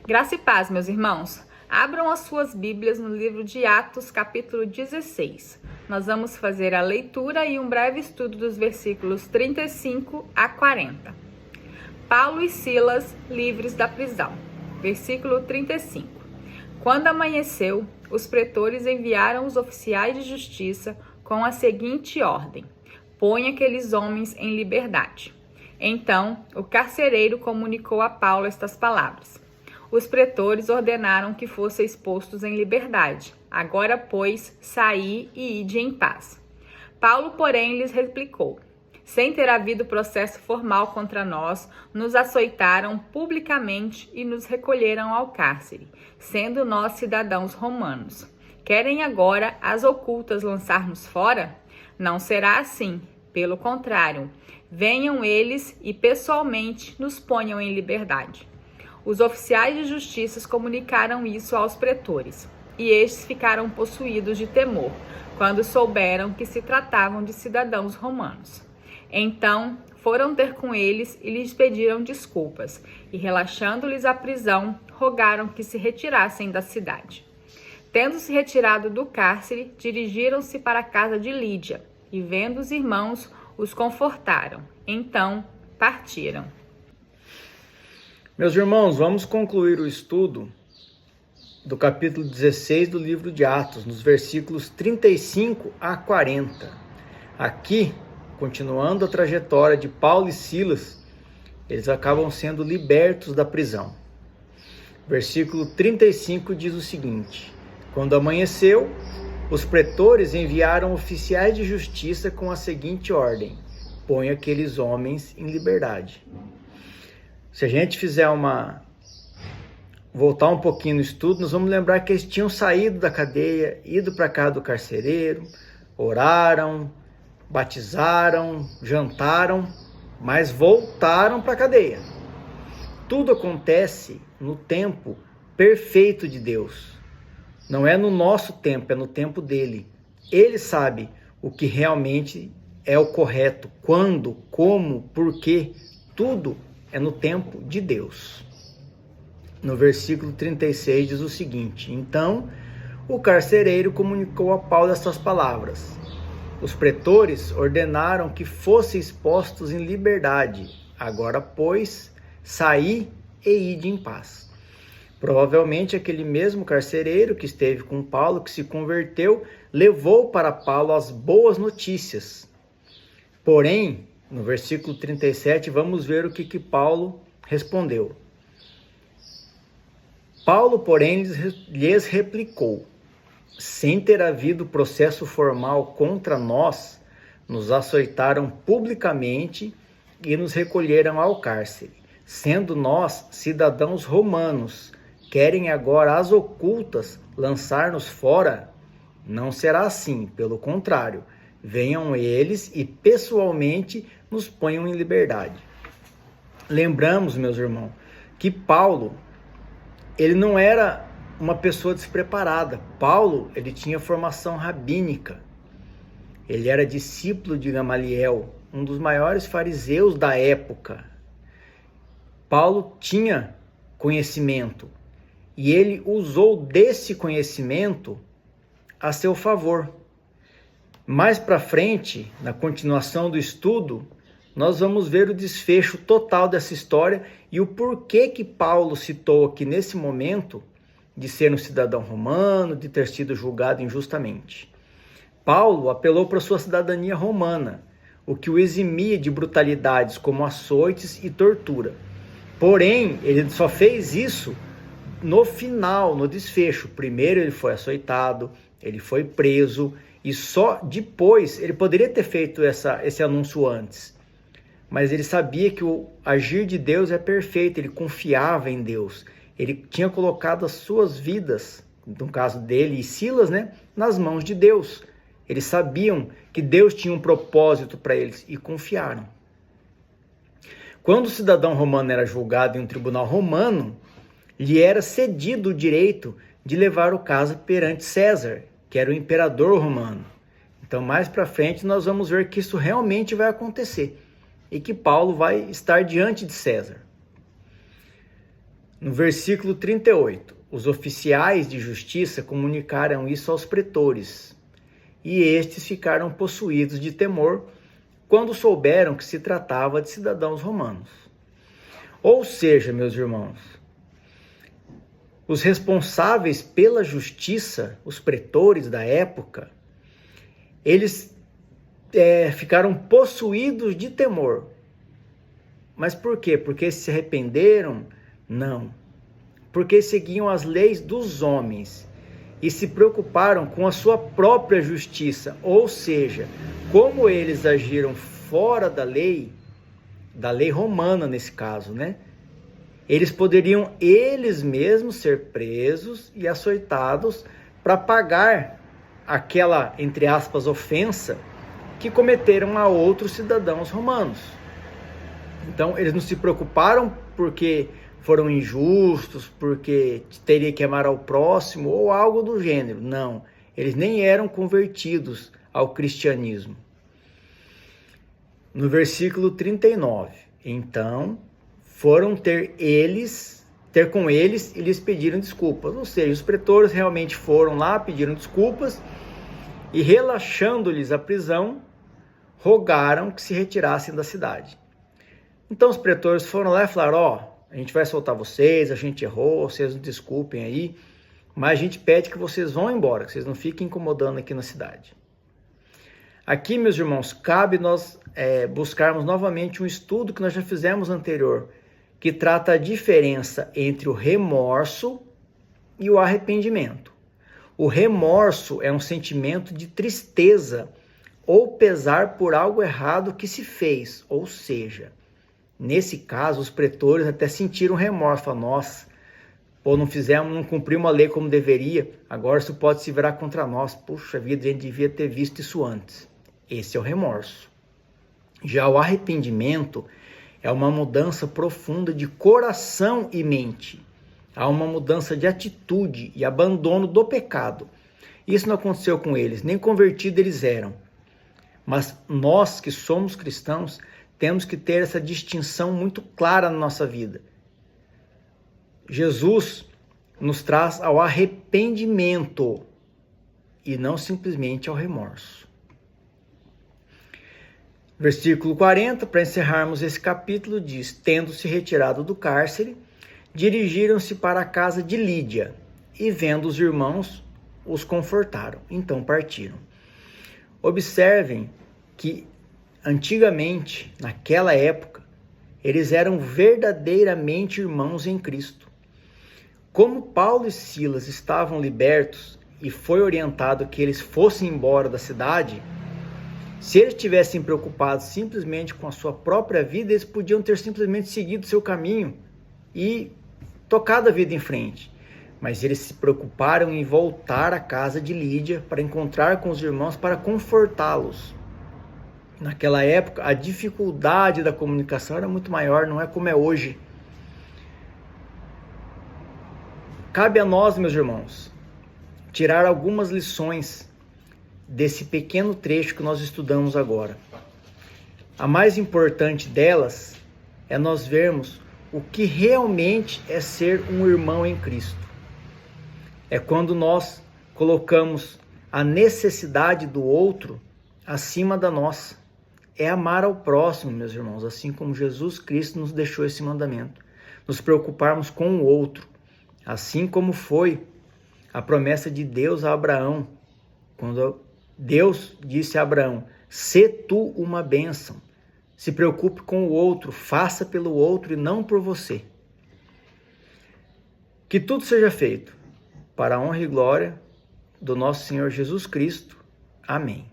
Graça e paz, meus irmãos. Abram as suas Bíblias no livro de Atos, capítulo 16. Nós vamos fazer a leitura e um breve estudo dos versículos 35 a 40. Paulo e Silas livres da prisão. Versículo 35. Quando amanheceu, os pretores enviaram os oficiais de justiça com a seguinte ordem: põe aqueles homens em liberdade. Então, o carcereiro comunicou a Paulo estas palavras: os pretores ordenaram que fossem expostos em liberdade. Agora, pois, saí e ide em paz. Paulo, porém, lhes replicou: sem ter havido processo formal contra nós, nos açoitaram publicamente e nos recolheram ao cárcere, sendo nós cidadãos romanos. Querem agora, às ocultas, lançar-nos fora? Não será assim. Pelo contrário, venham eles e pessoalmente nos ponham em liberdade. Os oficiais de justiça comunicaram isso aos pretores, e estes ficaram possuídos de temor, quando souberam que se tratavam de cidadãos romanos. Então, foram ter com eles e lhes pediram desculpas, e relaxando-lhes a prisão, rogaram que se retirassem da cidade. Tendo-se retirado do cárcere, dirigiram-se para a casa de Lídia, e vendo os irmãos, os confortaram. Então, partiram. Meus irmãos, vamos concluir o estudo do capítulo 16 do livro de Atos, nos versículos 35 a 40. Aqui, continuando a trajetória de Paulo e Silas, eles acabam sendo libertos da prisão. Versículo 35 diz o seguinte: quando amanheceu, os pretores enviaram oficiais de justiça com a seguinte ordem: põe aqueles homens em liberdade. Se a gente voltar um pouquinho no estudo, nós vamos lembrar que eles tinham saído da cadeia, ido para casa do carcereiro, oraram, batizaram, jantaram, mas voltaram para a cadeia. Tudo acontece no tempo perfeito de Deus. Não é no nosso tempo, é no tempo dele. Ele sabe o que realmente é o correto, quando, como, por quê, tudo é no tempo de Deus. No versículo 36 diz o seguinte: então o carcereiro comunicou a Paulo estas palavras: os pretores ordenaram que fossem expostos em liberdade. Agora, pois, saí e ide em paz. Provavelmente aquele mesmo carcereiro que esteve com Paulo, que se converteu, levou para Paulo as boas notícias. Porém, no versículo 37, vamos ver o que Paulo respondeu. Paulo, porém, lhes replicou: sem ter havido processo formal contra nós, nos açoitaram publicamente e nos recolheram ao cárcere, sendo nós cidadãos romanos. Querem agora às ocultas lançar-nos fora? Não será assim, pelo contrário, venham eles e pessoalmente nos ponham em liberdade. Lembramos, meus irmãos, que Paulo, ele não era uma pessoa despreparada. Paulo, ele tinha formação rabínica. Ele era discípulo de Gamaliel, um dos maiores fariseus da época. Paulo tinha conhecimento e ele usou desse conhecimento a seu favor. Mais para frente, na continuação do estudo, nós vamos ver o desfecho total dessa história e o porquê que Paulo citou aqui nesse momento de ser um cidadão romano, de ter sido julgado injustamente. Paulo apelou para sua cidadania romana, o que o eximia de brutalidades como açoites e tortura. Porém, ele só fez isso no final, no desfecho. Primeiro ele foi açoitado, ele foi preso, e só depois ele poderia ter feito esse anúncio antes. Mas ele sabia que o agir de Deus é perfeito, ele confiava em Deus. Ele tinha colocado as suas vidas, no caso dele e Silas, nas mãos de Deus. Eles sabiam que Deus tinha um propósito para eles e confiaram. Quando o cidadão romano era julgado em um tribunal romano, lhe era cedido o direito de levar o caso perante César, que era o imperador romano. Então, mais para frente, nós vamos ver que isso realmente vai acontecer e que Paulo vai estar diante de César. No versículo 38, os oficiais de justiça comunicaram isso aos pretores, e estes ficaram possuídos de temor quando souberam que se tratava de cidadãos romanos. Ou seja, meus irmãos, os responsáveis pela justiça, os pretores da época, eles ficaram possuídos de temor. Mas por quê? Porque se arrependeram? Não. Porque seguiam as leis dos homens e se preocuparam com a sua própria justiça. Ou seja, como eles agiram fora da lei romana nesse caso, né? Eles poderiam eles mesmos ser presos e açoitados para pagar aquela, entre aspas, ofensa que cometeram a outros cidadãos romanos. Então, eles não se preocuparam porque foram injustos, porque teria que amar ao próximo ou algo do gênero. Não, eles nem eram convertidos ao cristianismo. No versículo 39, então foram ter com eles e lhes pediram desculpas. Ou seja, os pretores realmente foram lá, pediram desculpas e, relaxando-lhes a prisão, rogaram que se retirassem da cidade. Então os pretores foram lá e falaram: a gente vai soltar vocês, a gente errou, vocês nos desculpem aí, mas a gente pede que vocês vão embora, que vocês não fiquem incomodando aqui na cidade. Aqui, meus irmãos, cabe nós buscarmos novamente um estudo que nós já fizemos anterior, que trata a diferença entre o remorso e o arrependimento. O remorso é um sentimento de tristeza ou pesar por algo errado que se fez, ou seja, nesse caso, os pretores até sentiram remorso. Falaram: nossa, não cumprimos a lei como deveria, agora isso pode se virar contra nós. Puxa vida, a gente devia ter visto isso antes. Esse é o remorso. Já o arrependimento é uma mudança profunda de coração e mente. Há uma mudança de atitude e abandono do pecado. Isso não aconteceu com eles, nem convertidos eles eram. Mas nós que somos cristãos, temos que ter essa distinção muito clara na nossa vida. Jesus nos traz ao arrependimento e não simplesmente ao remorso. Versículo 40, para encerrarmos esse capítulo, diz: tendo-se retirado do cárcere, dirigiram-se para a casa de Lídia e, vendo os irmãos, os confortaram. Então partiram. Observem que antigamente, naquela época, eles eram verdadeiramente irmãos em Cristo. Como Paulo e Silas estavam libertos e foi orientado que eles fossem embora da cidade, se eles tivessem preocupados simplesmente com a sua própria vida, eles podiam ter simplesmente seguido seu caminho e tocado a vida em frente. Mas eles se preocuparam em voltar à casa de Lídia para encontrar com os irmãos para confortá-los. Naquela época, a dificuldade da comunicação era muito maior, não é como é hoje. Cabe a nós, meus irmãos, tirar algumas lições desse pequeno trecho que nós estudamos agora. A mais importante delas é nós vermos o que realmente é ser um irmão em Cristo. É quando nós colocamos a necessidade do outro acima da nossa. É amar ao próximo, meus irmãos, assim como Jesus Cristo nos deixou esse mandamento. Nos preocuparmos com o outro, assim como foi a promessa de Deus a Abraão, quando Deus disse a Abraão: sê tu uma bênção, se preocupe com o outro, faça pelo outro e não por você. Que tudo seja feito para a honra e glória do nosso Senhor Jesus Cristo. Amém.